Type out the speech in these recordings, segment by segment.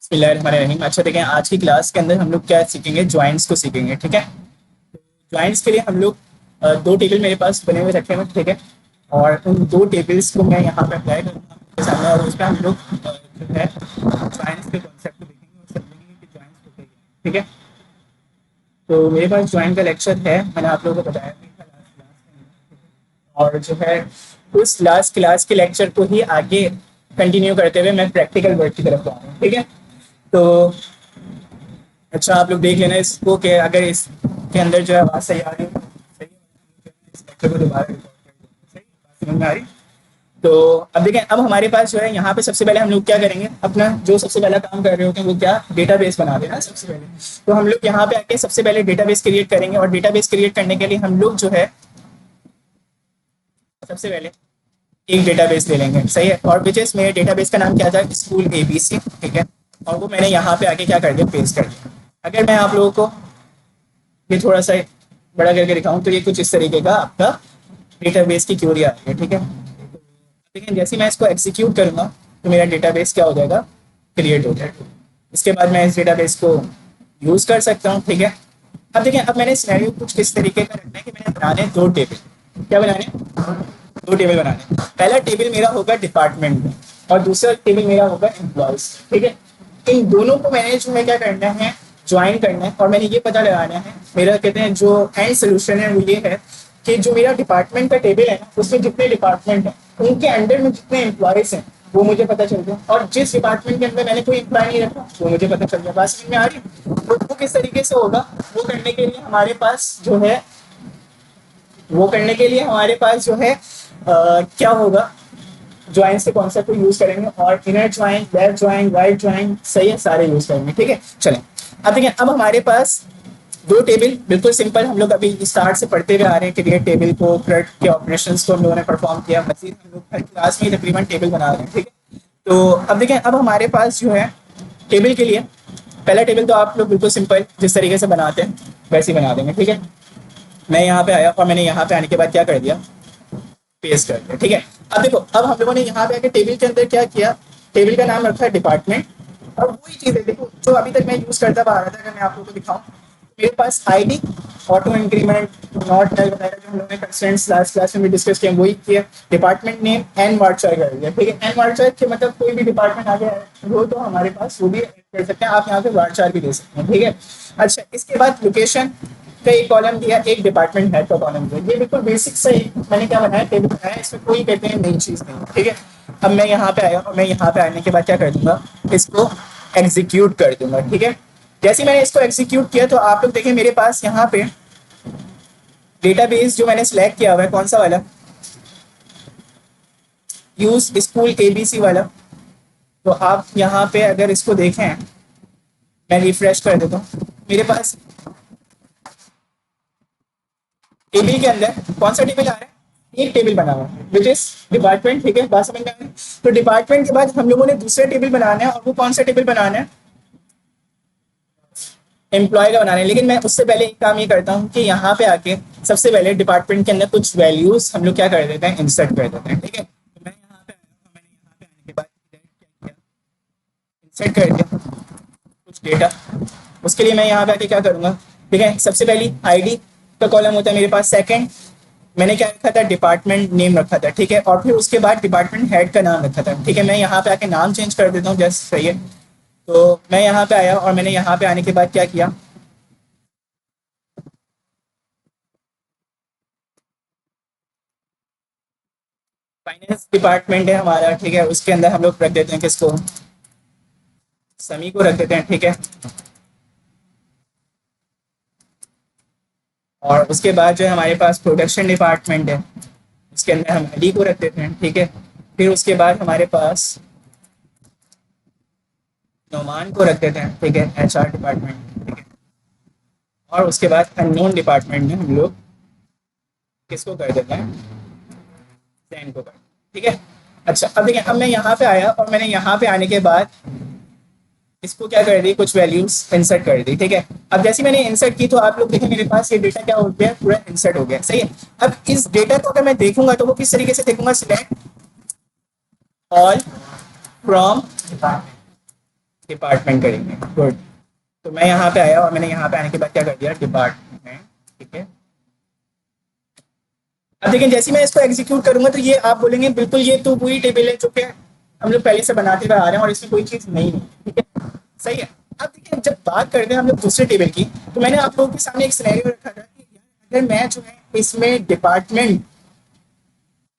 बिस्मिल्लाहिर्रहमानिर्रहीम। अच्छा देखें, आज की क्लास के अंदर हम लोग क्या सीखेंगे, जॉइंट्स को सीखेंगे। ठीक है, जॉइंट्स के लिए हम लोग दो टेबल मेरे पास बने हुए रखे हुए। ठीक है, और उन दो टेबल्स को मैं यहाँ पे अप्लाई करूँगा आपके सामने, और उस पर हम लोग जो है जॉइंट्स के कॉन्सेप्ट को देखेंगे और समझेंगे कि जॉइंट्स होते क्या हैं। ठीक है, तो मेरे पास जॉइंट का लेक्चर है, मैंने आप लोगों को बताया भी था लास्ट क्लास, और जो है उस लास्ट क्लास के लेक्चर को ही आगे कंटिन्यू करते हुए मैं प्रैक्टिकल वर्क की तरफ आऊँगा। ठीक है, तो अच्छा आप लोग देख लेना इसको कि अगर इसके अंदर जो है आवाज़ सही आ रही है, सही है, इस लेक्चर को दोबारा रिकॉर्ड कर देंगे। सही बात समझ में आ रही? तो अब देखें, अब हमारे पास जो है यहाँ पे सबसे पहले हम लोग क्या करेंगे, अपना जो सबसे पहला काम कर रहे होते हैं वो क्या, डेटाबेस बना देना सबसे पहले। तो हम लोग यहाँ पे आके सबसे पहले डेटाबेस क्रिएट करेंगे, और डेटाबेस क्रिएट करने के लिए हम लोग जो है सबसे पहले एक डेटाबेस ले लेंगे। सही है, और विच इज मेरे डेटाबेस का नाम क्या था, स्कूल ABC। ठीक है, और वो मैंने यहाँ पे आके क्या कर दिया, पेस्ट कर दिया। अगर मैं आप लोगों को ये थोड़ा सा बड़ा करके दिखाऊं तो ये कुछ इस तरीके का आपका डेटाबेस की क्वेरी आ रही है। ठीक है, लेकिन जैसे मैं इसको एग्जीक्यूट करूंगा तो मेरा डेटाबेस क्या हो जाएगा, क्रिएट हो जाएगा। इसके बाद मैं इस डेटाबेस को यूज कर सकता हूँ। ठीक है, अब देखिए, अब मैंने सिनेरियो कुछ किस तरीके का रखना है कि मैंने बनाने दो टेबल। क्या बनाने, दो टेबल बनाने। पहला टेबल मेरा होगा डिपार्टमेंट में, और दूसरा टेबल मेरा होगा एम्प्लॉयज। ठीक है, इन दोनों को मैंने जो है क्या करना है, ज्वाइन करना है, और मैंने ये पता लगाना है, मेरा कहते हैं जो एंड सोल्यूशन है वो ये है कि जो मेरा डिपार्टमेंट का टेबल है ना, उसमें जितने डिपार्टमेंट हैं उनके अंडर में जितने एम्प्लॉयज हैं वो मुझे पता चल जाए, और जिस डिपार्टमेंट के अंदर मैंने कोई एम्प्लॉय नहीं रखा वो मुझे पता चल जाए। बात समझ में आ रही? तो वो किस तरीके से होगा, वो करने के लिए हमारे पास जो है, वो करने के लिए हमारे पास जो है क्या होगा, ज्वाइंट्स के कॉन्सेप्ट को यूज करेंगे, और inner joint, left joint, right joint, सही है, सारे यूज करेंगे। ठीक है, चलें। अब देखिए, अब हमारे पास दो टेबल बिल्कुल सिंपल, हम लोग अभी स्टार्ट से पढ़ते हुए आ रहे हैं कि क्रिएट टेबल को, क्रिएट के ऑपरेशंस को हम लोगों ने परफॉर्म किया। मजीद हम लोग हर क्लास में तकरीबन टेबल बना रहे हैं। ठीक है, तो अब देखें, अब हमारे पास जो है टेबल के लिए पहला टेबल तो आप लोग बिल्कुल सिंपल जिस तरीके से बनाते हैं वैसे ही बना देंगे। ठीक है, मैं यहाँ पे आया और मैंने यहाँ पे आने के बाद क्या कर दिया, पेस्ट कर दिया। ठीक है, अब देखो, अब हम लोगों ने यहाँ पे आके टेबल के अंदर क्या किया, टेबल का नाम रखा है डिपार्टमेंट। और वही चीज है, देखो जो अभी तक मैं यूज करता आ रहा था, अगर मैं आप लोगों को दिखाऊं, मेरे पास ID, auto increment, not null वगैरह जो हम लोगों ने कंस्ट्रेंट्स लास्ट क्लास में भी डिस्कस किया वही किया। डिपार्टमेंट नेम एन वार्चर कर दिया। ठीक है, एन वार्चर के मतलब कोई भी डिपार्टमेंट आगे हो तो हमारे पास वो भी कर सकते हैं, आप यहाँ पे वार्चर भी दे सकते हैं। ठीक है, अच्छा, इसके बाद लोकेशन का एक कॉलम दिया, एक डिपार्टमेंट हेड का कॉलम दिया। ये बिल्कुल बेसिक से मैंने क्या बनाया, टेबल बनाया, इसमें कोई कहते हैं नई चीज नहीं। ठीक है, अब मैं यहाँ पे आया और मैं यहाँ पे आने के बाद क्या कर दूंगा, इसको एग्जीक्यूट कर दूंगा। ठीक है, जैसे मैंने इसको एग्जीक्यूट किया तो आप लोग देखें मेरे पास यहाँ पे डेटाबेस जो मैंने सिलेक्ट किया हुआ है, कौन सा वाला, यूज स्कूल ABC वाला। तो आप यहाँ पे अगर इसको देखें, मैं रिफ्रेश कर देता हूँ, मेरे पास टेबल के अंदर कौन सा टेबल आ रहा है, एक टेबल बना हुआ है विच इज डिपार्टमेंट। ठीक है, बात समझ में आ रही है? तो डिपार्टमेंट के बाद हम लोगों ने दूसरा टेबल बनाना है, और वो कौन सा टेबल बनाना है, एम्प्लॉय का बनाना है। लेकिन मैं उससे पहले एक काम ये करता हूँ कि यहाँ पे आके सबसे पहले डिपार्टमेंट के अंदर कुछ वैल्यूज हम लोग क्या कर देते हैं, इंसर्ट कर देते हैं। ठीक है, तो मैं यहाँ पे आया और मैंने यहाँ पे आने के बाद क्या किया, इंसर्ट कर दिया कुछ डेटा। उसके लिए मैं यहाँ पे आके क्या करूँगा, ठीक है, सबसे पहली आईडी का कॉलम होता है मेरे पास। सेकंड मैंने क्या रखा था, डिपार्टमेंट नेम रखा था। ठीक है, और फिर उसके बाद डिपार्टमेंट हेड का नाम रखा था। ठीक है, मैं यहाँ पे आके नाम चेंज कर देता हूँ, जस्ट सही है। तो मैं यहाँ पे आया और मैंने यहाँ पे आने के बाद क्या किया, फाइनेंस डिपार्टमेंट है हमारा। ठीक है, उसके अंदर हम लोग रख देते हैं किसको, समी को रख देते हैं। ठीक है, और उसके बाद जो है हमारे पास प्रोडक्शन डिपार्टमेंट है, उसके अंदर हम अली को रख देते हैं। ठीक है, फिर उसके बाद हमारे पास नोमान को रख देते हैं। ठीक है, HR डिपार्टमेंट। ठीक है, और उसके बाद अननोन डिपार्टमेंट में हम लोग किसको कर देते हैं, सैन को कर। ठीक है, अच्छा, अब देखिए, अब मैं यहाँ पे आया और मैंने यहाँ पे आने के बाद इसको क्या कर दी, कुछ वैल्यूज इंसर्ट कर दी। ठीक है, अब जैसे मैंने इंसर्ट की तो आप लोग देखें मेरे पास ये डेटा क्या हो गया, पूरा इंसर्ट हो गया। सही है, अब इस डेटा को अगर मैं देखूंगा तो वो किस तरीके से देखूंगा, सिलेक्ट ऑल फ्रॉम डिपार्टमेंट करेंगे। गुड। तो मैं यहाँ पे आया और मैंने यहाँ पे आने के बाद क्या कर दिया, डिपार्टमेंट। ठीक है, अब देखिए जैसे मैं इसको एग्जीक्यूट करूंगा तो ये आप बोलेंगे बिल्कुल ये तो वही टेबल है जो कि हम लोग पहले से बनाते हुए आ रहे हैं और इसमें कोई चीज़ नहीं है। ठीक है, सही है। अब देखिए जब बात करते हैं हम लोग दूसरे टेबल की, तो मैंने आप लोगों के सामने एक सिनेरियो रखा था कि अगर मैं जो है इसमें डिपार्टमेंट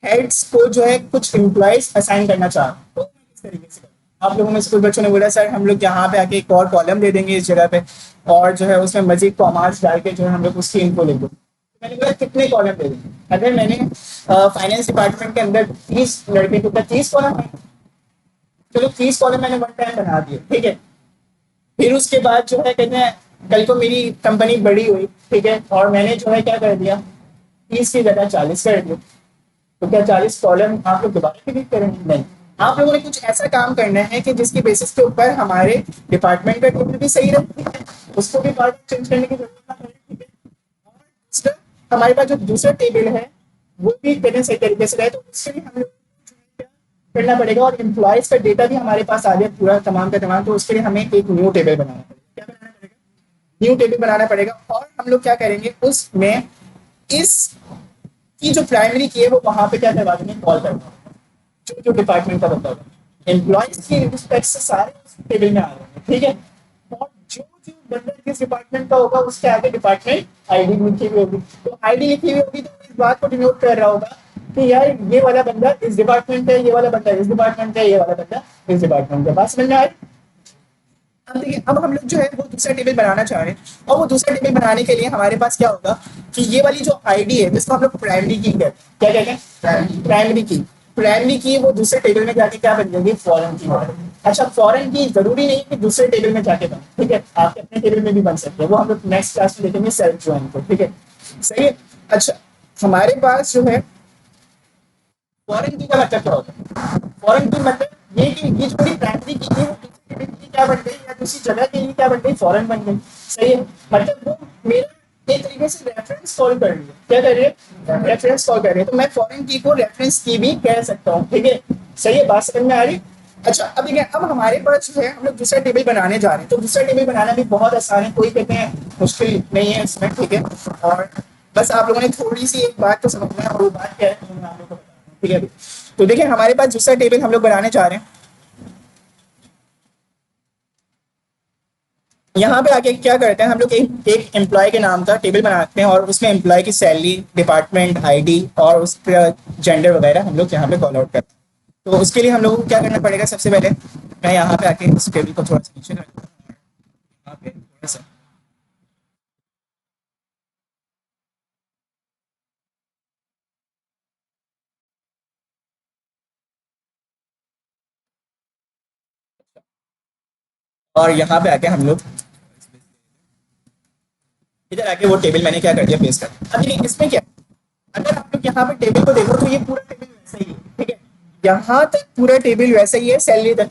हेड्स को जो है कुछ एम्प्लॉयज असाइन करना चाह रहा हूं, तो मैं किस तरीके से करूं? आप लोगों में स्कूल बच्चों ने बोला सर हम लोग यहाँ पे आके एक और कॉलम दे देंगे इस जगह पे और जो है उसमें मजीद कॉमार्स डाल के जो है हम लोग उसकी इनको लिख दो। मैंने बोला कितने कॉलम दे देंगे? अगर मैंने फाइनेंस डिपार्टमेंट के अंदर 30 लड़के के ऊपर 30 कॉलम है, चलो 30 कॉलम मैंने वन टाइम बना दिए। ठीक है, फिर उसके बाद जो है कहते हैं कल को मेरी कंपनी बड़ी हुई, ठीक है, और मैंने जो है क्या कर दिया, 30 की जगह 40 कर दिया, तो क्या 40 कॉलम आप लोग दोबारा डिलीट करेंगे? नहीं, आप लोगों ने कुछ ऐसा काम करना है कि जिसकी बेसिस के ऊपर हमारे डिपार्टमेंट का टेबल भी सही रहे, ठीक है, उसको भी बार चेंज करने की जरूरत ना पड़े। ठीक है, और दूसरा, हमारे पास जो दूसरा टेबल है वो भी कहते सही तरीके से रहे, तो उसके लिए हम लोग क्या करना पड़ेगा, और एम्प्लॉयज का डेटा भी हमारे पास आ गया पूरा तमाम का तमाम, तो उसके लिए हमें एक न्यू टेबल बनाना पड़ेगा। क्या बनाना पड़ेगा? न्यू टेबल बनाना पड़ेगा। और हम लोग क्या करेंगे उसमें, इस की जो प्राइमरी की है वो वहां पे क्या करवा देंगे, कॉल करवा, जो जो डिपार्टमेंट का बंदा होगा, एम्प्लॉयज की रिस्पेक्ट से सारे उस टेबल में आ रहे हैं। ठीक है, और जो जो बंदा किस डिपार्टमेंट का होगा उसके आगे डिपार्टमेंट आईडी लिखी हुई होगी, तो आईडी लिखी हुई होगी तो इस बात को डिनोट कर रहा होगा कि यार ये वाला बंदा इस डिपार्टमेंट का है, ये वाला बंदा इस डिपार्टमेंट का है, ये वाला बंदा इस डिपार्टमेंट का। बात समझ में आ रही? अब देखिए अब हम लोग जो है वो दूसरा टेबल बनाना चाह रहे हैं, और वो दूसरा टेबल बनाने के लिए हमारे पास क्या होगा कि ये वाली जो आईडी है जिसको हम लोग प्राइमरी की कहते हैं, क्या कहते हैं, प्राइमरी की। प्राइमरी की वो दूसरे टेबल में जाके क्या बन जाएगी, फॉरेन की। अच्छा, फॉरेन की जरूरी नहीं कि दूसरे टेबल में जाके बने, ठीक है, आपके अपने टेबल में भी बन सकते हैं, वो हम लोग नेक्स्ट क्लास में देखेंगे सेल्फ ज्वाइन को। ठीक है, सही है। अच्छा, हमारे पास जो है फॉरेन की का मतलब क्या होता है? फॉरेन की मतलब ये कि ये जो मेरी प्राइमरी की थी वो दूसरी डिग्री की क्या बन गई, या दूसरी जगह के लिए क्या बन गई, फॉरेन बन गई। सही है, मतलब वो मेरा एक तरीके से रेफरेंस कॉल कर रही है। क्या कर रही है? रेफरेंस कॉल कर रही है, तो मैं फॉरेन की को रेफरेंस की भी कह सकता हूँ। ठीक है, सही है, बात समझ में आ रही? अच्छा, अब देखिए अब हमारे पास जो है हम लोग दूसरा टेबल बनाने जा रहे हैं, तो दूसरा टेबल बनाना भी बहुत आसान है, कोई कहते हैं मुश्किल नहीं है इसमें। ठीक है, और बस आप लोगों ने थोड़ी सी एक बात तो समझना है, और वो बात क्या है तो मैं आप लोगों को बताता हूँ। ठीक है, तो देखिए हमारे पास दूसरा टेबल हम लोग बनाने जा रहे हैं। यहाँ पे आके क्या करते हैं हम लोग, एक एम्प्लॉय के नाम का टेबल बनाते हैं और उसमें एम्प्लॉय की सैलरी, डिपार्टमेंट आईडी और उस पर जेंडर वगैरह हम लोग यहाँ पे कॉल आउट करते हैं। तो उसके लिए हम लोगों को क्या करना पड़ेगा, सबसे पहले मैं यहाँ पे आके इस टेबल को थोड़ा सा नीचे कर दूँ, यहाँ पे थोड़ा सा, और यहाँ पे आके हम लोग इधर आके वो टेबल मैंने क्या कर दिया, पेस्ट कर दिया। अब देखिए इसमें क्या, अगर आप लोग यहाँ पे टेबल को देखो तो ये पूरा टेबल वैसा ही है। ठीक है, यहाँ तक पूरा टेबल वैसा ही है, सैलरी तक।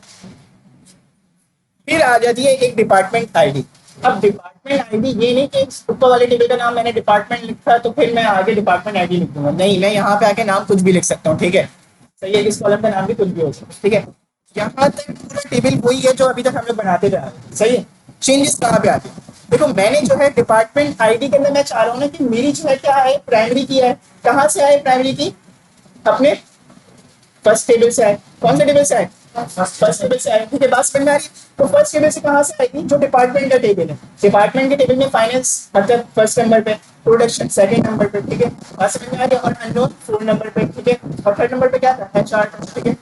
फिर आ जाती है एक डिपार्टमेंट आईडी। अब डिपार्टमेंट आईडी ये नहीं कि ऊपर वाले टेबल का नाम मैंने डिपार्टमेंट लिखा तो फिर मैं आगे डिपार्टमेंट आईडी लिख दूंगा, नहीं, मैं यहाँ पे आके नाम कुछ भी लिख सकता हूँ। ठीक है, सही है, इस कॉलम का नाम भी कुछ भी हो सकता है। ठीक है, यहाँ तक पूरा टेबल वही है जो अभी तक हम लोग बनाते जा रहे हैं। सही है, चेंजेस कहाँ पे आते हैं? देखो मैंने जो है डिपार्टमेंट आईडी के अंदर मैं चाह रहा हूँ ना कि मेरी जो है क्या है, प्राइमरी की है। कहाँ से आए प्राइमरी की? अपने फर्स्ट टेबल से आए। कौन से टेबल से आए? फर्स्ट टेबल से आए। ठीक है, बात समझ में आ रही है? तो फर्स्ट टेबल से कहाँ से आएगी, जो डिपार्टमेंट का टेबल है, डिपार्टमेंट के टेबल में फाइनेंस मतलब फर्स्ट नंबर पे, प्रोडक्शन सेकंड नंबर पे। ठीक है, बात समझ में आ रही है? और अननोन फोर्थ नंबर पे। ठीक है, और थर्ड नंबर पे क्या था, एचआर। ठीक है,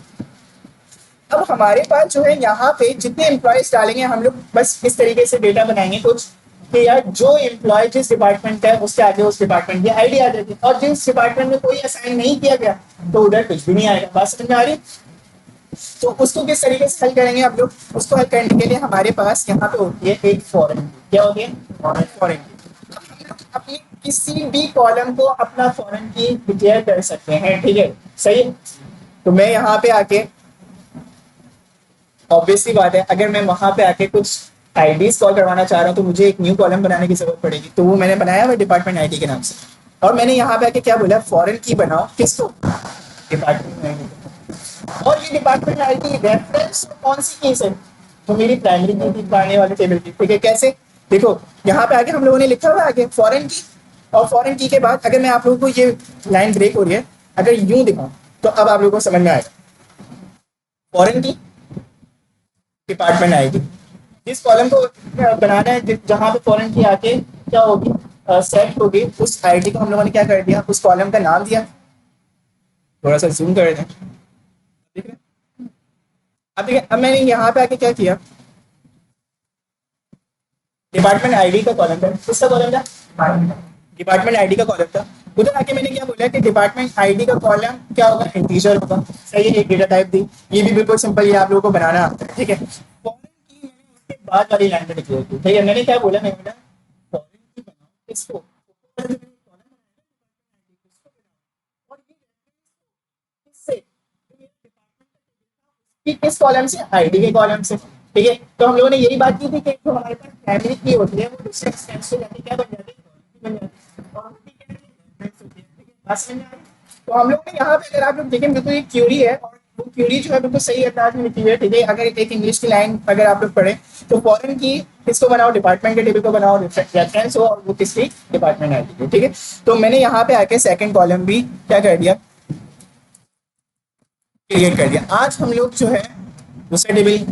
अब हमारे पास जो है यहाँ पे जितने एम्प्लॉयज डालेंगे हम लोग बस इस तरीके से डेटा बनाएंगे कुछ कि यार जो एम्प्लॉय जिस डिपार्टमेंट का है उसके आगे उस डिपार्टमेंट की आईडी आ जाएगी, और जिस डिपार्टमेंट में कोई असाइन नहीं किया गया तो उधर कुछ भी नहीं आएगा। बात समझ में आ रही? तो उसको किस तरीके से हल करेंगे आप लोग? उसको हल करने के लिए हमारे पास यहाँ पे होती है एक फॉरेन। क्या होती है? फॉरेन। हम लोग अपनी किसी भी कॉलम को अपना फॉरेन की डिक्लेयर कर सकते हैं। ठीक है, सही है। तो मैं यहाँ पे आके, ऑब्वियसली बात है, अगर मैं वहां पे आके कुछ आईडीज कॉल करवाना चाह रहा हूँ तो मुझे एक न्यू कॉलम बनाने की जरूरत पड़ेगी, तो वो मैंने बनाया हुआ डिपार्टमेंट आईडी के नाम से। और मैंने यहाँ पे आके क्या बोला, फॉरेन की बनाओ, किसको? Department ID. और ये डिपार्टमेंट आईडी रेफरेंस कौन सी की से? तो मेरी प्राइमरी की थी पढ़ने वाले टेबल की, ठीक है। कैसे, देखो यहाँ पे आगे हम लोगों ने लिखा हुआ है आगे फॉरेन की, और फॉरेन की के बाद अगर मैं आप लोगों को ये लाइन ब्रेक हो रही है, अगर यूं दिखाऊं तो अब आप लोगों को समझ में आएगा। फॉरेन की डिपार्टमेंट आएगी, जिस कॉलम को बनाना है जहां पे फॉरेन की आके क्या होगी, सेट होगी, उस आईडी को हम लोगों ने क्या कर दिया, उस कॉलम का नाम दिया। थोड़ा सा जूम कर दें, ठीक है। अब देखिए, अब मैंने यहाँ पे आके क्या किया, डिपार्टमेंट आईडी का कॉलम था, किसका कॉलम था, डिपार्टमेंट आईडी का कॉलम था। उधर आके मैंने क्या बोला कि डिपार्टमेंट आईडी का कॉलम क्या होगा, इंटीजर होगा, सही है। एक डेटा टाइप दी, ये भी बिल्कुल सिंपल, ये आप लोगों को बनाना आता है, ठीक है। फॉरेन की मैंने उसके बाद वाली लाइन में डिक्लेयर की, ठीक है। मैंने क्या बोला, मैंने बोला फॉरेन की बनाओ इसको, कि किस कॉलम से, आईडी के कॉलम से, ठीक है। तो हम लोगों ने यही बात की थी कि जो हमारे पास प्राइमरी की होती है वो डिस्टेंस टेंस से जाके क्या बन जाती है, बन जाती है। और उसकी क्या reference होती है, ठीक है। बात समझ में आ रही है? तो हम लोग ने यहाँ पे अगर आप लोग देखें, बिल्कुल एक क्यूरी है, और वो क्यूरी जो है बिल्कुल सही अंदाज में लिखी हुई है, ठीक है। अगर एक इंग्लिश की लाइन अगर आप लोग पढ़े तो फॉरेन की किसको बनाओ, डिपार्टमेंट के टेबल को बनाओ, रेफरेंस हो, और वो किसकी, डिपार्टमेंट आईडी, ठीक है। तो मैंने यहाँ पे आके सेकंड कॉलम भी क्या कर दिया, क्रिएट कर दिया। आज हम लोग जो है दूसरे टेबल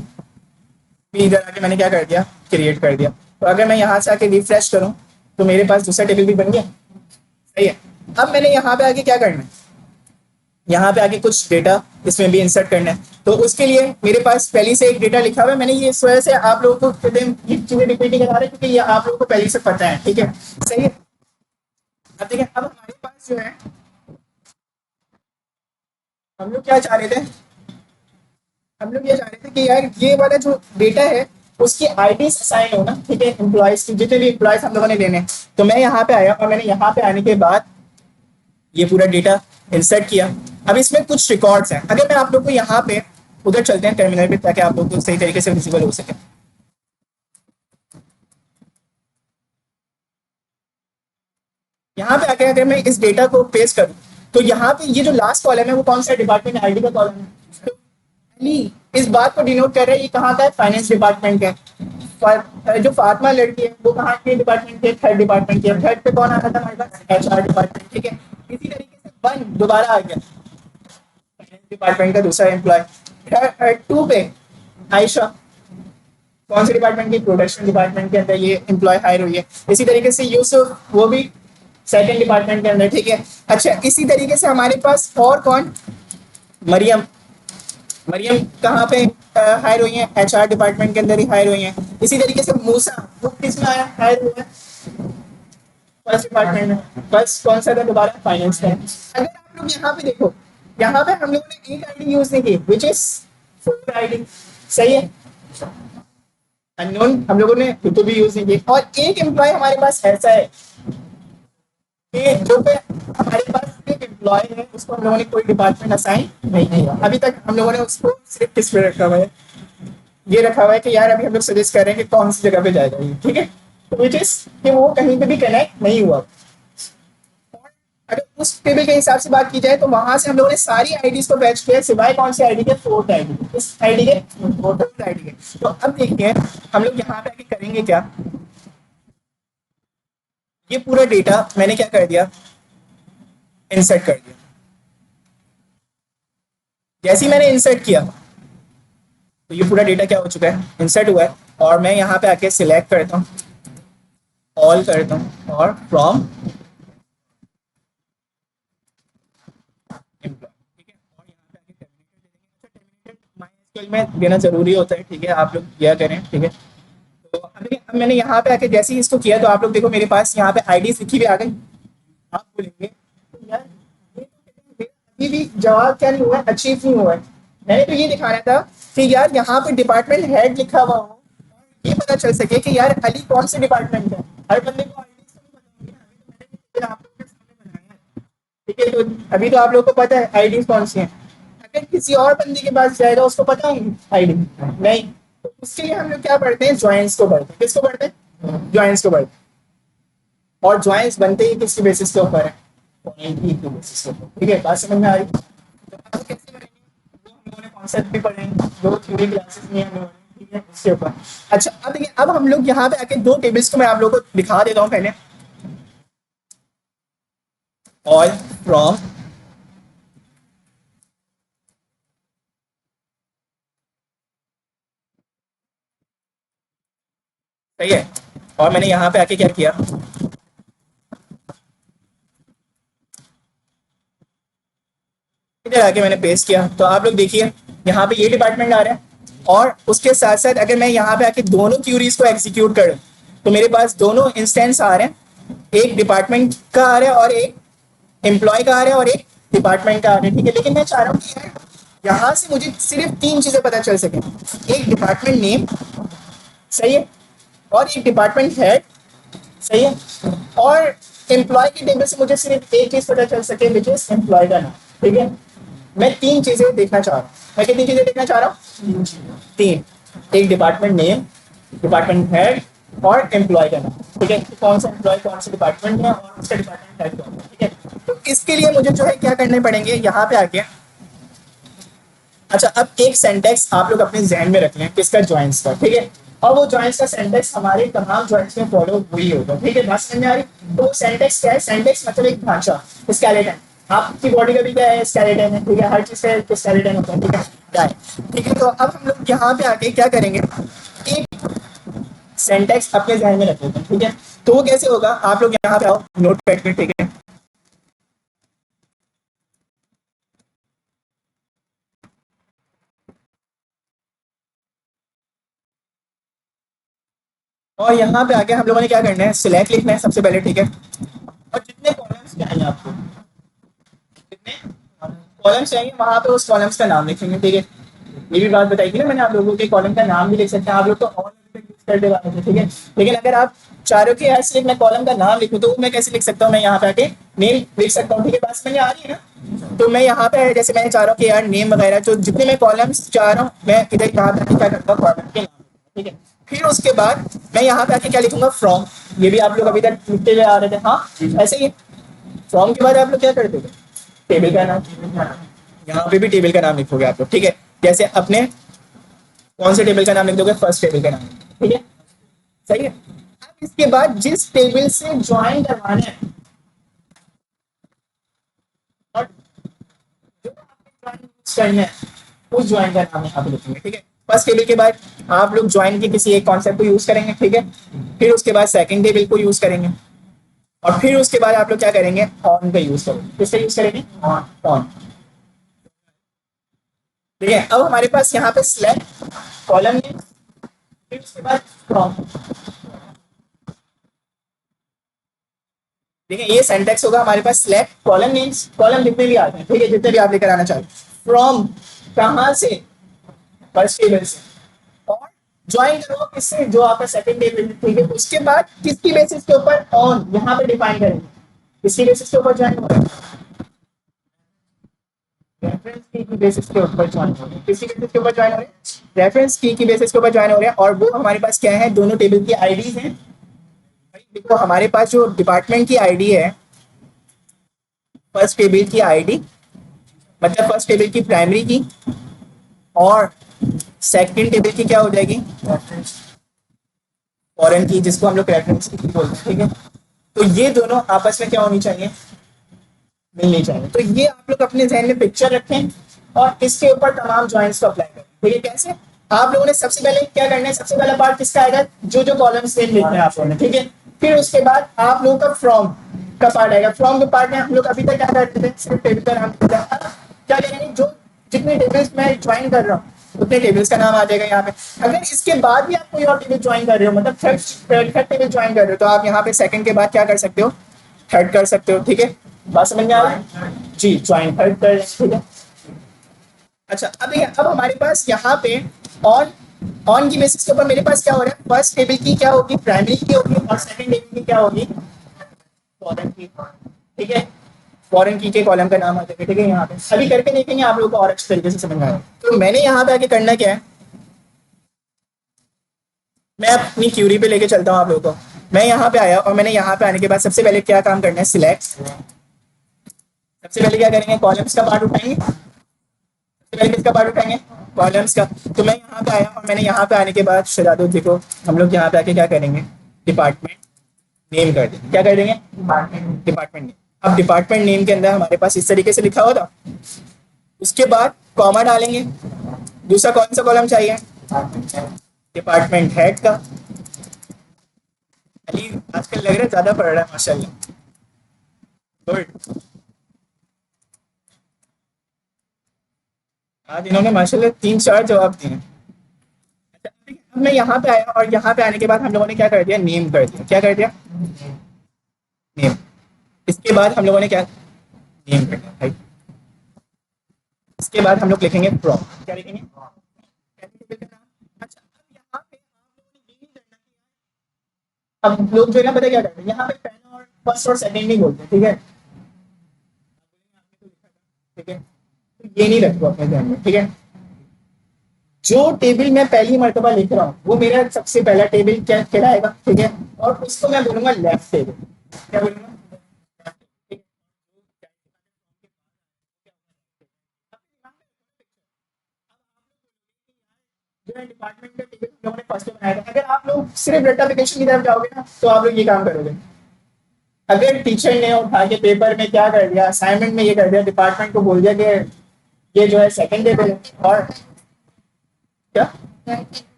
भी इधर आके मैंने क्या कर दिया, क्रिएट कर दिया। तो अगर मैं यहाँ से आके रिफ्रेश करूँ तो मेरे पास दूसरा टेबल भी बन गया, सही है। अब मैंने यहाँ पे आके क्या करना है, यहाँ पे आके कुछ डेटा इसमें भी इंसर्ट करना है। तो उसके लिए मेरे पास पहले से एक डेटा लिखा हुआ है, मैंने ये इस वजह से आप लोगों को ये चीजें रिपीट नहीं करा रहे क्योंकि ये आप लोगों को पहले से पता है, ठीक है, सही है। अब देखिए, अब हमारे पास जो है, हम लोग क्या चाह रहे थे, हम लोग ये चाह रहे थे कि यार ये वाला जो डेटा है उसकी आईडी असाइन हो ना, ठीक है, एम्प्लॉयज की, जितने भी एम्प्लॉयज हम लोगों ने लेने। तो मैं यहाँ पे आया और मैंने यहाँ पे आने के बाद ये पूरा डेटा इंसर्ट किया। अब इसमें कुछ रिकॉर्ड्स हैं, अगर मैं आप लोग को यहाँ पे उधर चलते हैं टर्मिनल पे ताकि आप लोग को सही तरीके से विजिबल हो सके। यहाँ पे आके अगर मैं इस डेटा को पेस्ट करूँ तो यहाँ पे ये जो लास्ट कॉलम है वो कौन सा डिपार्टमेंट आईडी का कॉलम है, इस बात को डिनोट कर रहा है ये कहाँ का है, फाइनेंस डिपार्टमेंट का। जो फातिमा लड़की है वो कहाँ के डिपार्टमेंट के, थर्ड डिपार्टमेंट के। थर्ड पे कौन आता था हमारे पास, एचआर डिपार्टमेंट, ठीक है। इसी तरीके से वन दोबारा आ गया, फाइनेंस डिपार्टमेंट का दूसरा एम्प्लॉय। टू पे आयशा, कौन से डिपार्टमेंट की, प्रोडक्शन डिपार्टमेंट के अंदर ये एम्प्लॉय हायर हुई है। इसी तरीके से यूसुफ, वो भी सेकंड डिपार्टमेंट के अंदर, ठीक है। अच्छा, इसी तरीके से हमारे पास और कौन, मरियम, मरियम कहाँ पे हायर हुई है, एचआर डिपार्टमेंट के अंदर ही हायर हुई है। इसी तरीके से मूसा, वो किस में आया, हायर हुआ है, फर्स्ट डिपार्टमेंट में। फर्स्ट कौन सा था दोबारा, फाइनेंस का। अगर आप लोग यहाँ पे देखो, यहाँ पे हम लोगों ने एक आईडी यूज नहीं की, विच इज फुल आईडी, सही है। अननोन हम लोगों ने बिल्कुल भी यूज नहीं की। और एक एम्प्लॉय हमारे पास ऐसा है कि जो पे हमारे पास एक एम्प्लॉय है उसको हम लोगों ने कोई डिपार्टमेंट असाइन नहीं किया अभी तक। हम लोगों ने उसको सिर्फ किस पे रखा हुआ है, ये रखा हुआ है कि यार अभी हम लोग सजेस्ट कर रहे हैं कि कौन सी जगह पे जाएगा ये, ठीक है। तो विच इज कि वो कहीं पे भी कनेक्ट नहीं हुआ। अगर उस टेबल के हिसाब से बात की जाए तो वहां से हम लोगों ने सारी आईडीज को बैच किया सिवाय कौन सी आईडी के, फोर्थ आईडी, इस आईडी के, फोर्थ आईडी के। तो अब देखिए हम लोग यहाँ पे आके करेंगे क्या, ये पूरा डेटा मैंने क्या कर दिया, इंसर्ट कर दिया। जैसे ही मैंने इंसर्ट किया तो ये पूरा डेटा क्या हो चुका है, इंसर्ट हुआ है। और मैं यहाँ पे आके सिलेक्ट करता हूँ, ऑल करता हूँ, और फ्रॉम में देना जरूरी होता है, ठीक है, आप लोग किया करें, ठीक है। तो अभी अब मैंने यहाँ पे आके जैसे ही इसको किया तो आप लोग देखो मेरे पास यहाँ पे आईडी लिखी भी आ गई। आप बोलेंगे तो यार ये तो अभी भी जवाब क्या नहीं हुआ है, अचीव नहीं हुआ है। मैंने तो ये दिखाना था कि यार यहाँ पे डिपार्टमेंट हेड लिखा हुआ हो, ये पता चल सके कि यार अली कौन से डिपार्टमेंट है। हर बंदे को आईडी आप लोग के सामने बनाया है, ठीक है। तो अभी तो आप लोग को पता है आईडी कौन सी है। अगर किसी और बंदे के पास जाएगा उसको पता होंगी आईडी नहीं। तो उसके लिए हम लोग क्या पढ़ते हैं, ज्वाइंस को पढ़ते हैं। किसको पढ़ते हैं, ज्वाइंस को पढ़ते हैं। और ज्वाइंस बनते ही किसकी बेसिस के ऊपर है, पॉइंट की बेसिस के ऊपर, ठीक है। बात समझ में आ रही। तो अब कैसे बनेंगे, वो हम लोगों ने कॉन्सेप्ट भी पढ़े हैं, दो थ्योरी क्लासेस में हम लोगों ने, ठीक है इसके ऊपर। अच्छा अब देखिए, अब हम लोग यहाँ पे आके दो टेबल्स को मैं आप लोगों को दिखा देता हूँ पहले। ऑल फ्रॉम, सही है। और मैंने यहाँ पे आके क्या किया, इधर आके मैंने पेस्ट किया। तो आप लोग देखिए यहाँ पे ये डिपार्टमेंट आ रहा है, और उसके साथ साथ अगर मैं यहाँ पे आके दोनों क्यूरीज को एग्जीक्यूट करूँ तो मेरे पास दोनों इंस्टेंस आ रहे हैं, एक डिपार्टमेंट का आ रहा है और एक एम्प्लॉय का आ रहा है और एक डिपार्टमेंट का आ रहा है, ठीक है। लेकिन मैं चाह रहा हूँ कि यार यहाँ से मुझे सिर्फ तीन चीजें पता चल सके, एक डिपार्टमेंट नेम, सही है, और एक डिपार्टमेंट हेड, सही है, और एम्प्लॉय की टेबल से मुझे सिर्फ एक चीज पता चल सके विच इज एम्प्लॉय का नाम, ठीक है। मैं तीन चीजें देखना चाह रहा हूँ। मैं कितनी चीजें देखना चाह रहा हूँ? तीन। एक डिपार्टमेंट नेम, डिपार्टमेंट हेड और एम्प्लॉय का नाम, ठीक है। तो कौन सा एम्प्लॉय कौन से डिपार्टमेंट में और उसका डिपार्टमेंट हेड कौन है, ठीक है। तो इसके लिए मुझे जो है क्या करने पड़ेंगे यहाँ पे आके। अच्छा अब एक सेंटेक्स आप लोग अपने जहन में रख लें किसका, जॉइंट्स का, ठीक है। और वो जॉइंट्स का सेंटेक्स हमारे तमाम जॉइंट्स में फॉलो हुई होगा, ठीक है। बात समझ में आ रही? तो वो सेंटेक्स क्या है? सेंटेक्स मतलब एक ढांचा, स्केलेटन। आपकी बॉडी का भी क्या है? स्केलेटन है, ठीक है। हर चीज का स्केलेटन होता है, ठीक है, गाय, ठीक है। तो अब हम लोग यहाँ पे आके क्या करेंगे, एक सेंटेक्स अपने जहन में रख लेते हैं, ठीक है। तो वो कैसे होगा, आप लोग यहाँ पे आओ नोट पैड पे, ठीक है। और यहाँ पे आके हम लोगों ने क्या करना है, सिलेक्ट लिखना है सबसे पहले, ठीक है। और जितने कॉलम्स चाहिए आपको, जितने कॉलम्स चाहिए वहां पे उस कॉलम्स का नाम लिखेंगे, ठीक है। ये भी बात बताई थी ना मैंने आप लोगों के, कॉलम का नाम भी लिख सकते हैं आप लोग, तो ऑल यूज कर दे रहे थे, ठीक है। लेकिन अगर आप चाह रहे हो कि यार सिर्फ मैं कॉलम का नाम लिखूं, तो मैं कैसे लिख सकता हूँ, मैं यहाँ पे आके नेम लिख सकता हूँ, ठीक है। बात समझ में आ रही है ना? तो मैं यहाँ पे जैसे मैंने चाह रहा हूँ कि यार नेम वगैरह जो जितने मैं कॉलम्स चाह रहा हूँ, मैं इधर यहाँ पे आके क्या करता हूँ, कॉलम के नाम, ठीक है। फिर उसके बाद मैं यहाँ पे आके क्या लिखूंगा, फ्रॉम। ये भी आप लोग अभी तक लिखते हुए आ रहे थे, हाँ ऐसे ही। फ्रॉम के बाद आप लोग क्या करते थे, टेबल का नाम। यहाँ पे भी टेबल का नाम लिखोगे आप लोग, ठीक है। जैसे अपने कौन से टेबल का नाम लिख दोगे, फर्स्ट टेबल का नाम, ठीक है, सही है। अब इसके बाद जिस टेबल से ज्वाइन करवाना है और जो आपने ज्वाइन करना है उस ज्वाइन का नाम यहाँ पे लिखेंगे, ठीक है। फर्स्ट टेबल के बाद आप लोग ज्वाइन के किसी एक कॉन्सेप्ट को यूज करेंगे, ठीक है। फिर उसके बाद सेकंड टेबल को यूज करेंगे, और फिर उसके बाद आप लोग क्या करेंगे, ऑन का यूज करेंगे। किसका यूज करेंगे, ऑन, ऑन, ठीक है। अब हमारे पास यहाँ पे सिलेक्ट कॉलम है, फिर उसके बाद फ्रॉम, ठीक है। ये सेंटेक्स होगा हमारे पास, सिलेक्ट कॉलम मीन्स कॉलम जितने भी आते हैं, ठीक है, जितने भी आप लेकर आना चाहते हैं। फ्रॉम कहाँ से, फर्स्ट टेबल से, और ज्वाइन करो किससे, जो आपका सेकंड टेबल है, ठीक है। उसके बाद किसकी बेसिस के ऊपर, ऑन, यहाँ पे डिफाइन करेंगे किसकी बेसिस के ऊपर ज्वाइन हो रहा है, रेफरेंस की बेसिस के ऊपर ज्वाइन हो रहे हैं। किसकी बेसिस के ऊपर ज्वाइन हो रहे हैं, रेफरेंस की बेसिस के ऊपर ज्वाइन हो रहे हैं। और वो हमारे पास क्या है, दोनों टेबल की आईडीज हैं। देखो हमारे पास जो डिपार्टमेंट की आईडी है, फर्स्ट टेबल की आईडी, मतलब फर्स्ट टेबल की प्राइमरी की, और सेकंड टेबल की क्या हो जाएगी, फॉरेन की, जिसको हम लोग रेफरेंस की बोलते हैं, ठीक है। तो ये दोनों आपस में क्या होनी चाहिए, मिलनी चाहिए। तो ये आप लोग अपने जहन में पिक्चर रखें और इसके ऊपर तमाम ज्वाइंट्स को अप्लाई करें, ठीक है। कैसे, आप लोगों ने सबसे पहले क्या करना है, सबसे पहला पार्ट किसका आएगा, जो जो कॉलम्स नेम लिखने हैं आप लोगों ने, ठीक है। फिर उसके बाद आप लोगों का फ्रॉम का पार्ट आएगा। फ्रॉम के पार्ट में हम लोग अभी तक क्या करते थे, सिर्फ टेबल का नाम क्या करेंगे, जो जितने टेबल्स मैं ज्वाइन कर रहा हूँ उतने टेबल्स का नाम आ जाएगा यहाँ पे। अगर इसके बाद भी आप कोई और टेबल ज्वाइन कर रहे हो, मतलब थर्ड टेबल ज्वाइन कर रहे हो, तो आप यहाँ पे सेकंड के बाद क्या कर सकते हो, थर्ड कर सकते हो, ठीक है। बात समझ में आ रही है जी, ज्वाइन थर्ड कर, ठीक है। अच्छा अब देखिए, अब हमारे पास यहाँ पे ऑन, ऑन की बेसिस के ऊपर मेरे पास क्या हो रहा है, फर्स्ट टेबल की क्या होगी, प्राइमरी की होगी, और सेकंड टेबल की क्या होगी, फॉरेन की, ठीक है। फॉरेन की के कॉलम का नाम आ जाएगा, ठीक है। यहाँ पे अभी करके देखेंगे आप लोगों को और अच्छे तरीके से समझ में आएगा। तो मैंने यहाँ पे आके करना क्या है, मैं अपनी क्यूरी पे लेके चलता हूँ आप लोगों को। मैं यहाँ पे आया और मैंने यहाँ पे आने के बाद सबसे पहले क्या काम करना है, सिलेक्ट। सबसे पहले क्या करेंगे, कॉलम्स का पार्ट उठाएंगे। सबसे पहले किसका पार्ट उठाएंगे, कॉलम्स का। तो मैं यहाँ पे आया और मैंने यहाँ पे आने के बाद शहजादो देखो हम लोग यहाँ पे आके क्या करेंगे, डिपार्टमेंट नेम कर देंगे। क्या कर देंगे, डिपार्टमेंट नेम। अब डिपार्टमेंट नेम के अंदर हमारे पास इस तरीके से लिखा होगा, उसके बाद कॉमा डालेंगे। दूसरा कौन सा कॉलम चाहिए, डिपार्टमेंट हेड का। अली आजकल लग रहा है ज्यादा पढ़ रहा है माशाल्लाह, गुड। आज इन्होंने माशाल्लाह 3-4 जवाब दिए। अच्छा, अब मैं यहाँ पे आया और यहाँ पे आने के बाद हम लोगों ने क्या कर दिया, नेम कर दिया। क्या कर दिया, नेम। इसके बाद हम लोगों ने क्या, नेम कर दिया भाई। इसके बाद हम लोग लिखेंगे फ्रॉम। क्या लिखेंगे, अच्छा अब यहाँ पे अब लोग जो है ना पता क्या करते हैं, यहाँ पे पहला और फर्स्ट और सेकंड नहीं बोलते, ठीक है, ठीक है, तो ये नहीं रखो अपने ध्यान में, ठीक है। जो टेबल मैं पहली मर्तबा लिख रहा हूँ वो मेरा सबसे पहला टेबल क्या कहलाएगा, ठीक है, और उसको मैं बोलूंगा लेफ्ट टेबल। क्या बोलूंगा, जो है डिपार्टमेंट का टेबल हम लोगों ने फर्स्ट में बनाया था। अगर आप लोग सिर्फ रेक्टिफिकेशन की तरफ जाओगे ना तो आप लोग ये काम करोगे। अगर टीचर ने उठा के पेपर में क्या कर दिया, असाइनमेंट में ये कर दिया, डिपार्टमेंट को बोल दिया कि ये जो है सेकंड टेबल है, और क्या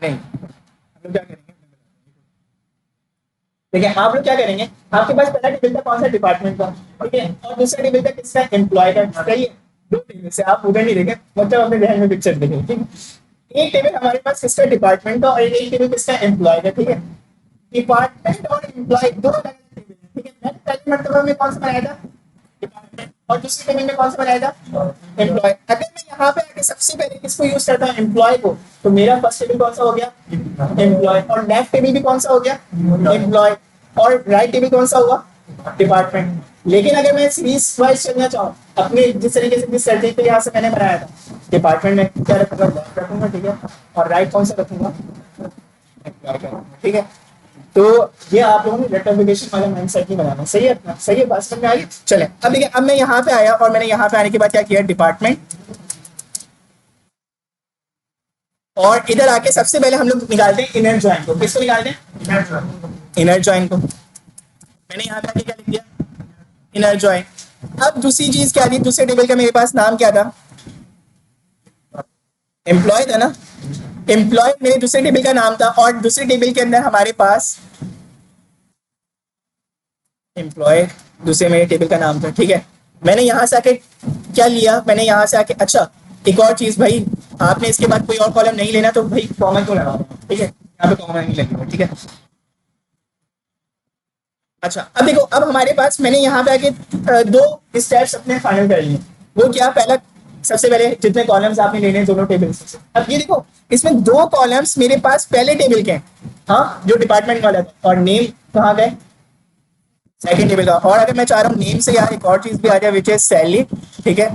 नहीं, हम लोग क्या करेंगे, देखिए आप लोग क्या करेंगे, आपके पास पहला टेबल था कौन सा, डिपार्टमेंट का, ठीक है, और दूसरा टेबल था किसका, एम्प्लॉय का। सही है, दो टेबल से आप उधर नहीं देखें, मतलब अपने ध्यान में पिक्चर देखें, ठीक है। एक टेबल हमारे पास किसका, डिपार्टमेंट का, और एक टेबल किसका, एम्प्लॉय का, ठीक है। डिपार्टमेंट और एम्प्लॉय दो अलग अलग टेबल है, ठीक है। मैंने पहले मर्तबा में कौन सा बनाया था, डिपार्टमेंट, और दूसरे टेबल में कौन सा बनाया था, एम्प्लॉय। अगर मैं यहाँ पे आके सबसे पहले किसको यूज करता हूँ, एम्प्लॉय को, तो मेरा फर्स्ट टेबल कौन सा हो गया, एम्प्लॉय, और लेफ्ट टेबल भी कौन सा हो गया, एम्प्लॉय, और राइट टेबल कौन सा हुआ, डिपार्टमेंट। लेकिन अगर मैं सीरीज वाइज चलना चाहूँ, अपने जिस तरीके से जिस सर्टिफिकेट यहाँ से मैंने बनाया था, डिपार्टमेंट में क्या रखूंगा, लेफ्ट रखूंगा, ठीक है, और राइट कौन सा रखूंगा, ठीक है। तो ये आप लोगों ने रेक्टिफिकेशन वाला माइंडसेट नहीं बनाना, सही है, सही है, बात समझ में आ गई। चले अब देखिए, अब मैं यहाँ पे आया और मैंने यहाँ पे आने के बाद क्या किया, डिपार्टमेंट, और इधर आके सबसे पहले हम लोग निकालते हैं इनर जॉइन को। किसको निकालते हैं, इनर जॉइन को। मैंने यहाँ पे आके क्या लिख दिया, इनर जॉइन। अब दूसरी चीज क्या थी, दूसरे टेबल का मेरे पास नाम क्या था, एम्प्लॉय था ना, एम्प्लॉय मेरे दूसरे टेबल का नाम था, और दूसरे टेबल के अंदर हमारे पास एम्प्लॉय दूसरे मेरे टेबल का नाम था, ठीक है। मैंने यहाँ से आके क्या लिया, मैंने यहाँ से आके, अच्छा एक और चीज भाई, आपने इसके बाद कोई और कॉलम नहीं लेना तो भाई कॉमन को लगा दो, ठीक है, यहाँ पे कॉमन नहीं लगेगा, ठीक है। अच्छा अब देखो, अब हमारे पास मैंने यहाँ पे आके दो स्टेप्स अपने फाइनल कर लिए। वो क्या, पहला सबसे पहले जितने कॉलम्स आपने लेने हैं दोनों टेबल से। अब ये देखो, इसमें दो कॉलम्स मेरे पास पहले टेबल के हैं, हाँ, जो डिपार्टमेंट वाला था, और नेम कहाँ गए, सेकंड टेबल का। और अगर मैं चाह रहा हूँ नेम से यार एक और चीज भी आ जाए, विच इज सैलरी, ठीक है,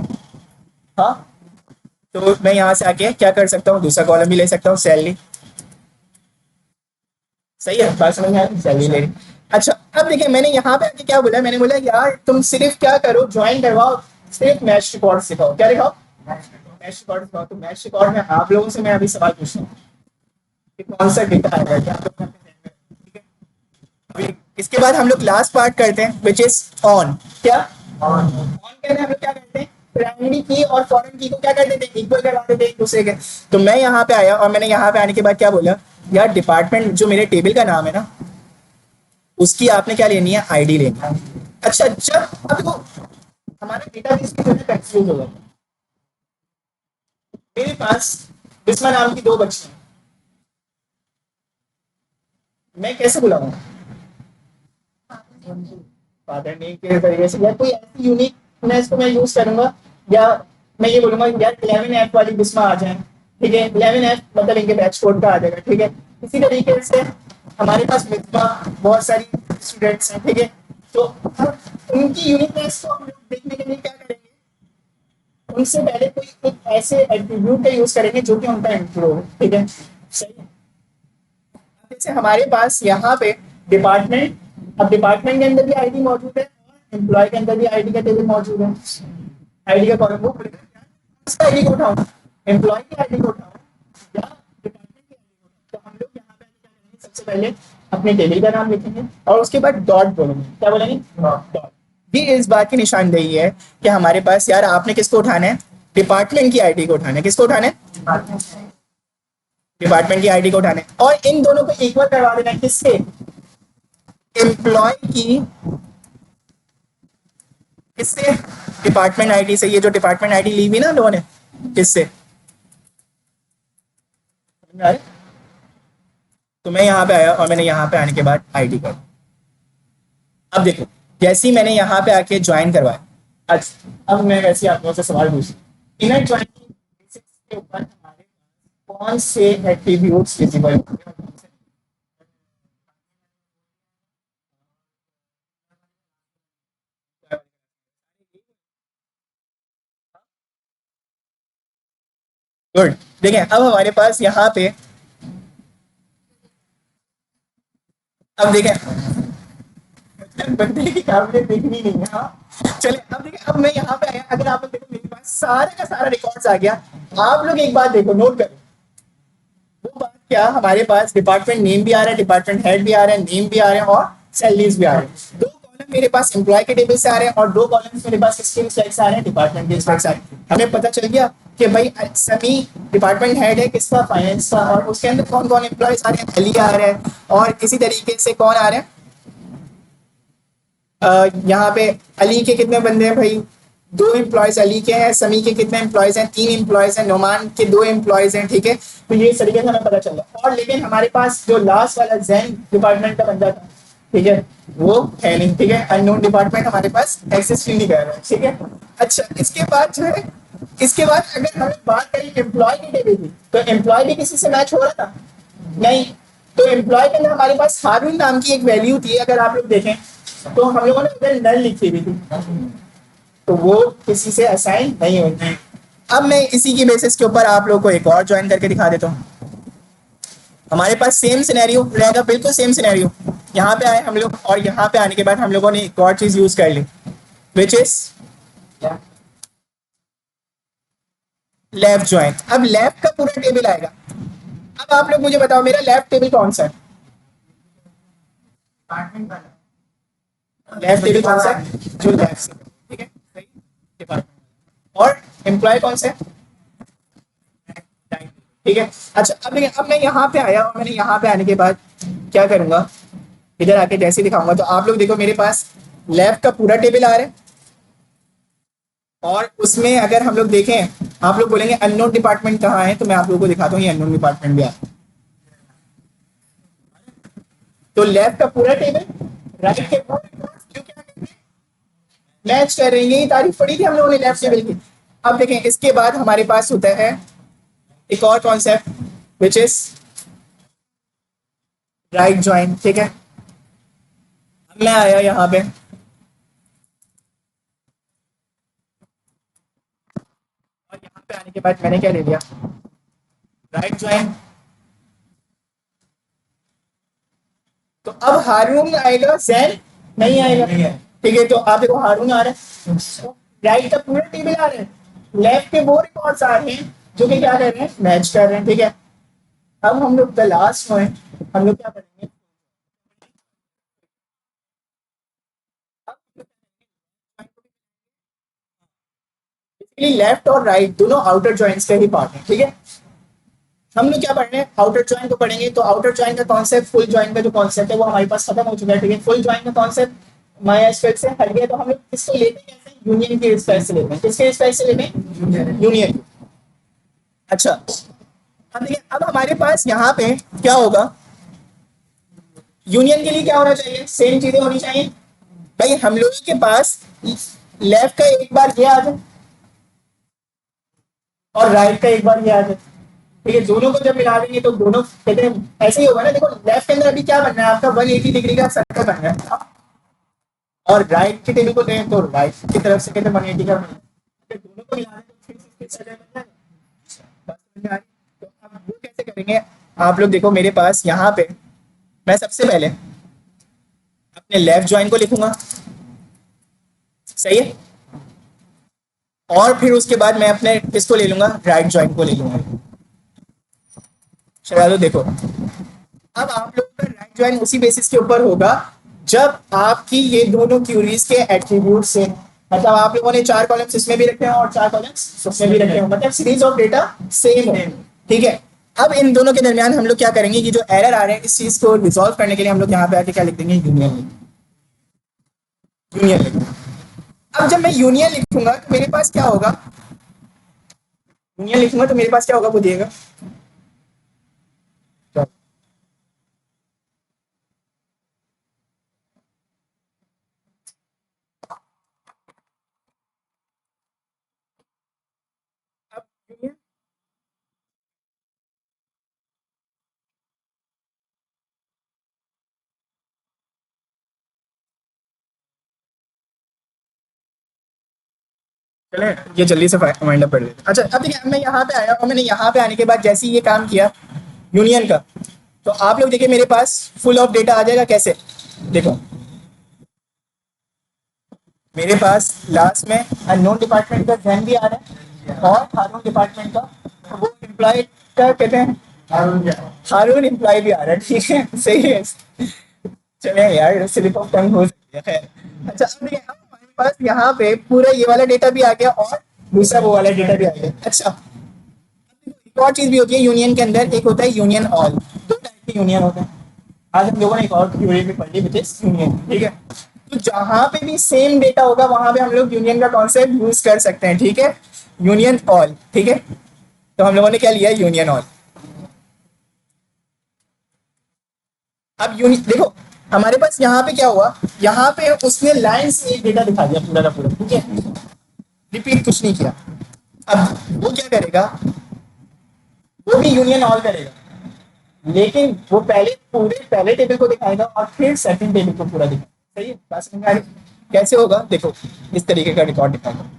हाँ, तो मैं यहाँ से आके क्या कर सकता हूँ, दूसरा कॉलम भी ले सकता हूँ, सैलरी। सही है, बात समझ में आ रही, सैलरी ले रही। अच्छा अब देखिए, मैंने यहाँ पे आके क्या बोला, मैंने बोला यार तुम सिर्फ क्या करो, ज्वाइन करवाओ, सिर्फ मैच रिकॉर्ड सिखाओ। क्या दिखाओ, मैच रिकॉर्ड सिखाओ। तो मैच रिकॉर्ड में आप लोगों से मैं अभी सवाल पूछ रहा हूँ कि कौन सा डेटा आएगा, क्या आप लोग, ठीक है। अभी इसके बाद हम लोग लास्ट पार्ट करते हैं, विच इज ऑन। क्या, ऑन कहते हैं, हम लोग क्या करते हैं, प्राइमरी की और फॉरेन की को क्या कर देते हैं, इक्वल करवा देते हैं एक दूसरे के। तो मैं यहाँ पे आया और मैंने यहाँ पे आने के बाद क्या बोला, यार डिपार्टमेंट जो मेरे टेबल का नाम है ना, उसकी आपने क्या लेनी है, आईडी लेनी है। अच्छा जब अब देखो हमारा डेटाबेस की वजह कंफ्यूज हो जाता है। मेरे पास बिस्मा नाम की दो बच्ची हैं, मैं कैसे बुलाऊंगा, फादर नेम के तरीके से, या कोई ऐसी यूनिकनेस को मैं यूज करूंगा, या मैं ये बोलूंगा यार 11F वाली बिस्मा आ जाए, ठीक है, 11F मतलब इनके बैच कोड का आ जाएगा, ठीक है। इसी तरीके से हमारे पास मित्रा बहुत सारी स्टूडेंट्स हैं, ठीक है, तो उनकी यूनिकनेस को हम लोग देखने के लिए क्या करेंगे, उनसे पहले कोई एक ऐसे एट्रीब्यूट का यूज करेंगे जो कि उनका इंप्रूव है, ठीक है, सही है। जैसे हमारे पास यहाँ पे डिपार्टमेंट, अब डिपार्टमेंट के अंदर भी आईडी मौजूद है, एम्प्लॉय के अंदर भी आईडी का टेबल मौजूद है, आईडी का कॉलम वो किसका आईडी को उठाऊं, एम्प्लॉय की आईडी को उठाऊं या डिपार्टमेंट की आईडी को उठाऊं? तो हम लोग यहाँ पे क्या करेंगे, सबसे पहले अपने टेबल का नाम लिखेंगे और उसके बाद डॉट बोलेंगे। क्या बोलेंगे? डॉट। ये इस बात की निशानदेही है कि हमारे पास यार आपने किसको उठाना है, डिपार्टमेंट की आईडी को उठाना है। किसको उठाना है? डिपार्टमेंट की आईडी को उठाना है। और इन दोनों को इक्वल करवा देना है। किससे? एम्प्लॉय की, किससे? डिपार्टमेंट आईडी से। ये जो डिपार्टमेंट आईडी ली हुई ना लोगों ने, किससे? तो मैं यहाँ पे आया और मैंने यहाँ पे आने के बाद आईडी कर, अब देखो जैसे ही मैंने यहाँ पे आके ज्वाइन करवाया, अच्छा अब मैं वैसे आप लोगों से सवाल पूछूं, इनर ज्वाइनिंग बेसिक्स के ऊपर हमारे कौन से एट्रीब्यूट्स विजिबल होंगे? गुड। देखें अब हमारे पास यहाँ पे, अब देखें बंदे की काबिलियत दिखनी नहीं है। हाँ चले अब देखिए, अब मैं यहाँ पे आया, अगर आप लोग देखो मेरे पास सारे का सारा रिकॉर्ड्स आ गया। आप लोग एक बात देखो, नोट करो वो बात, क्या हमारे पास डिपार्टमेंट नेम भी आ रहा है, डिपार्टमेंट हेड भी आ रहा है, नेम भी आ रहे हैं और सैलरीज भी आ रहे हैं। दो कॉलम मेरे पास एम्प्लॉय के टेबल से आ रहे हैं और दो कॉलम्स मेरे पास किसके रिस्पेक्ट से आ रहे हैं, डिपार्टमेंट के रिस्पेक्ट से आ रहे हैं। हमें पता चल गया कि भाई समी डिपार्टमेंट हेड है किसका, फाइनेंस का, और उसके अंदर कौन कौन एम्प्लॉयज आ रहे हैं, अली आ रहे हैं, और इसी तरीके से कौन आ रहे हैं, यहाँ पे अली के कितने बंदे हैं भाई, दो एम्प्लॉयज अली के हैं। समी के कितने एम्प्लॉयज हैं, तीन एम्प्लॉयज हैं। नोमान के दो एम्प्लॉयज हैं। ठीक है, तो ये तरीके से हमें पता चल रहा। और लेकिन हमारे पास जो लास्ट वाला जैन डिपार्टमेंट का बंदा था, ठीक है, वो है नहीं। ठीक है, अननोन डिपार्टमेंट हमारे पास एग्जिस्ट नहीं कर रहा है। ठीक है, अच्छा इसके बाद जो है, इसके बाद अगर हम बात करें एम्प्लॉय की टेबल की, तो एम्प्लॉय भी किसी से मैच हो रहा था नहीं। तो एम्प्लॉय के अंदर हमारे पास हारून नाम की एक वैल्यू थी, अगर आप लोग देखें तो हम लोगों ने उधर नल लिखी हुई थी, तो वो किसी से असाइन नहीं होती। अब मैं इसी की बेसिस के ऊपर आप लोगों को एक और ज्वाइन करके दिखा देता हूँ। हमारे पास सेम सिनेरियो रहेगा, बिल्कुल सेम सिनेरियो। यहाँ पे आए हम लोग और यहाँ पे आने के बाद हम लोगों ने एक और चीज यूज कर ली, विच इज लेफ्ट ज्वाइन। अब लेफ्ट का पूरा टेबल आएगा। अब आप लोग मुझे बताओ मेरा लेफ्ट टेबल कौन सा है, लेफ्ट टेबल कौन सा है, जो लेफ्ट से, ठीक है सही, डिपार्टमेंट। और एम्प्लॉय कौन सा है, ठीक है। अच्छा अब देखिए, अब मैं यहाँ पे आया और मैंने यहाँ पे आने के बाद क्या करूंगा, इधर आके जैसे दिखाऊंगा तो आप लोग देखो मेरे पास लेफ्ट का पूरा टेबल आ रहा है। और उसमें अगर हम लोग देखें, आप लोग बोलेंगे अननोन डिपार्टमेंट कहाँ है, तो मैं आप लोगों को दिखाता हूँ ये अननोन डिपार्टमेंट भी आ रहा है। तो लेफ्ट का पूरा टेबल, राइट के पूरे मैच कर रहे हैं। यही तारीफ पड़ी थी हम लोगों ने लेफ्ट टेबल की। अब देखें इसके बाद हमारे पास होता है एक और concept, which is right join. ठीक है, अब मैं आया यहाँ पे और यहाँ पे आने के बाद मैंने क्या ले लिया, राइट ज्वाइन। तो अब हारून आएगा, जैन नहीं आएगा। ठीक है, तो आप देखो हारून आ रहा है, राइट का पूरा टेबल आ रहा है, लेफ्ट के वो रिकॉर्ड्स आ रहे हैं जो कि क्या कर रहे हैं, मैच कर रहे हैं। ठीक है, अब हम लोग द लास्ट में हम लोग क्या करेंगे, लेफ्ट और राइट दोनों आउटर जॉइंट्स के ही पार्ट हैं। ठीक है, हम लोग क्या पढ़ रहे हैं, आउटर जॉइंट को पढ़ेंगे। तो आउटर जॉइंट का कॉन्सेप्ट, फुल जॉइंट का जो कॉन्सेप्ट है वो हमारे पास खत्म हो चुका है। ठीक है, फुल जॉइंट का कॉन्सेप्ट माई एस्पेक्ट से हट गया। तो हम लोग किसको लेते हैं, कैसे, यूनियन के रिस्पेक्ट से लेते हैं। किसके रिस्पेक्ट से लेते हैं, यूनियन। अच्छा अब देखिए, अब हमारे पास यहाँ पे क्या होगा, यूनियन के लिए क्या होना चाहिए, सेम चीजें होनी चाहिए। भाई हम लोगों के पास लेफ्ट का एक बार ये आ जाए और राइट का एक बार ये आ जाए। ठीक है, दोनों को जब मिला देंगे तो दोनों कहते हैं ऐसे ही होगा ना। देखो लेफ्ट के अंदर अभी क्या बन रहा है आपका, 180 डिग्री का सर्कल बन रहा है, और राइट के टेबल को दें तो राइट की तरफ से कहते हैं 180 का बन रहा है। दोनों को मिला दें तो 360 सर्कल बन रहा है। तो अब वो कैसे करेंगे, आप लोग देखो मेरे पास यहाँ पे मैं सबसे पहले अपने लेफ्ट ज्वाइन को लिखूंगा, सही है। और फिर उसके बाद मैं अपने इसको ले लूंगा, राइट जॉइंट को ले लूंगा। चला दो, देखो अब आप लोग का राइट जॉइन उसी बेसिस के ऊपर होगा जब आपकी ये दोनों क्यूरीज के एट्रीब्यूट से, मतलब आप लोगों ने 4 कॉलम्स इसमें भी रखे हैं और 4 कॉलम्स उसमें भी रखे हैं, मतलब सीरीज ऑफ डेटा सेम हो। ठीक है, अब इन दोनों के दरमियान हम लोग क्या करेंगे कि जो एरर आ रहे हैं इस चीज को रिजॉल्व करने के लिए हम लोग यहाँ पे आके क्या लिख देंगे, यूनियन। यूनियन लिख, अब जब मैं यूनियन लिखूंगा तो मेरे पास क्या होगा, यूनियन लिखूंगा तो मेरे पास क्या होगा वो दिएगा। अब यूनियन, चले ये जल्दी से वाइंड अप कर लेते हैं। अच्छा अब देखिए, अब मैं यहाँ पे आया और मैंने यहाँ पे आने के बाद जैसे ही ये काम किया यूनियन का, तो आप लोग देखिए मेरे पास फुल ऑफ डेटा आ जाएगा कैसे, देखो मेरे पास लास्ट में अननोन डिपार्टमेंट का जैन भी आ रहा है और हारून डिपार्टमेंट का, तो वो एम्प्लॉय का कहते हैं हारून एम्प्लॉय भी आ रहा है। ठीक है, सही है। चले यार, स्लिप ऑफ टंग हो सकती है, खैर। अच्छा अब देखिए, अब हमारे पास यहाँ पे पूरा ये वाला डेटा भी आ गया और दूसरा वो वाला डेटा भी आ गया। अच्छा एक और चीज भी होती है यूनियन के अंदर, एक होता है यूनियन ऑल, दो टाइप के यूनियन होते हैं। आज हम लोगों ने एक और थ्योरी भी पढ़ी विच इज यूनियन। ठीक है, तो जहां पे भी सेम डेटा होगा वहां पे हम लोग यूनियन का कॉन्सेप्ट यूज कर सकते हैं। ठीक है, यूनियन ऑल। ठीक है, तो हम लोगों ने क्या लिया, यूनियन ऑल। अब यूनियन देखो, हमारे पास यहाँ पे क्या हुआ, यहाँ पे उसने लाइन से एक डेटा दिखा दिया पूरा का पूरा। ठीक है, रिपीट कुछ नहीं किया। अब वो क्या करेगा, वो भी यूनियन ऑल करेगा, लेकिन वो पहले पूरे पहले टेबल को दिखाएगा और फिर सेकंड टेबल को पूरा दिखाएगा। सही है, बात समझ में आ रही है? कैसे होगा, देखो इस तरीके का रिकॉर्ड दिखाएगा।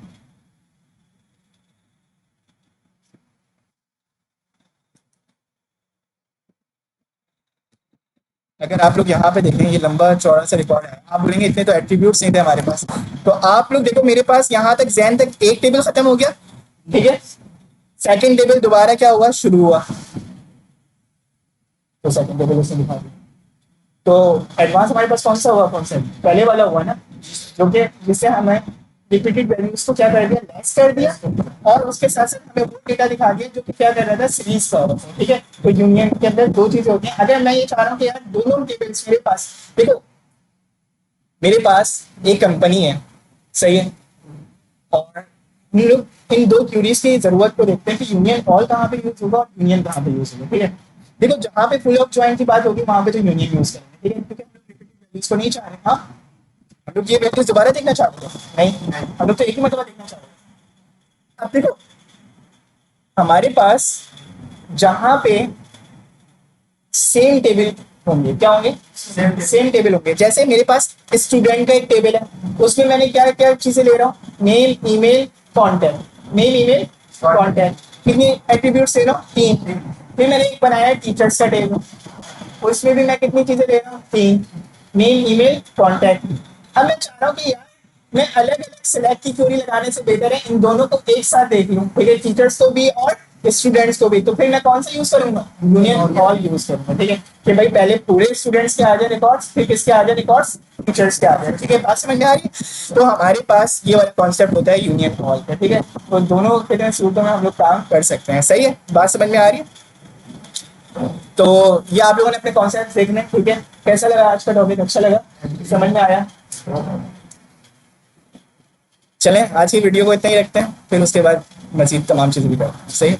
अगर आप लोग यहाँ पे देखें, ये लंबा चौड़ा सा रिकॉर्ड है, आप बोलेंगे इतने तो एट्रीब्यूट्स नहीं थे हमारे पास, तो आप लोग देखो मेरे पास यहाँ तक जैन तक एक टेबल खत्म हो गया। ठीक है, सेकंड टेबल दोबारा क्या हुआ, शुरू हुआ, तो सेकंड टेबल उसने दिखा दिया। तो एडवांस हमारे पास कौन सा हुआ, कौन सा पहले वाला हुआ ना, जो कि जिससे हमें रिपीटेड वैल्यूज को क्या कर दिया, लेस कर दिया, और उसके साथ साथ हमें वो डेटा दिखा दिया जो कि क्या कर रहा था, सीरीज का होता है। ठीक है, तो यूनियन के अंदर दो चीजें होती हैं। अगर मैं ये चाह रहा हूँ कि यार दोनों टेबल्स मेरे पास, देखो मेरे पास एक कंपनी है, सही है, और हम लोग इन दो क्यूरीज की जरूरत को देखते हैं कि यूनियन ऑल कहाँ पे यूज होगा और यूनियन कहाँ पे यूज होगा। ठीक है, देखो जहां पे फुल ऑफ ज्वाइन की बात होगी वहां पे तो यूनियन यूज करेंगे। ठीक है, क्योंकि हम लोग रिपीटेड वैल्यूज को नहीं चाह रहे। हाँ, हम लोग ये वैल्यूज दोबारा देखना चाहते हैं, नहीं हम लोग तो एक ही मतलब देखना चाहते हैं। अब देखो हमारे पास जहां पे सेम टेबल होंगे, क्या होंगे, सेम टेबल होंगे। जैसे मेरे पास स्टूडेंट का एक टेबल है, उसमें मैंने क्या क्या चीजें ले रहा हूँ, name email contact, name email contact, कितनी एट्रीब्यूट्स ले रहा हूँ, 3। फिर मैंने एक बनाया है टीचर्स का टेबल, उसमें भी मैं कितनी चीजें ले रहा हूँ, 3, नेम ईमेल कॉन्टैक्ट। अब मैं चाह रहा हूँ कि यार मैं अलग अलग सिलेक्ट की क्योरी लगाने से बेहतर है इन दोनों को एक साथ देख लूँ। ठीक है, टीचर्स को भी और स्टूडेंट्स को भी, तो फिर मैं कौन सा यूज करूंगा, यूनियन ऑल यूज करूंगा। ठीक है, कि भाई पहले पूरे स्टूडेंट्स के आ जाए रिकॉर्ड्स, फिर किसके आ जाए रिकॉर्ड्स, टीचर्स के आ जाए। ठीक है, बात समझ में आ रही है? तो हमारे पास ये वाला कॉन्सेप्ट होता है यूनियन ऑल का। ठीक है, तो दोनों के सूटों में हम लोग काम कर सकते हैं। सही है, बात समझ में आ रही है? तो ये आप लोगों ने अपने कॉन्सेप्ट देखने। ठीक है, कैसा लगा आज का टॉपिक, अच्छा लगा, समझ में आया? चलें आज की वीडियो को इतना ही रखते हैं, फिर उसके बाद मजीद तमाम चीज़ें भी करें। सही है?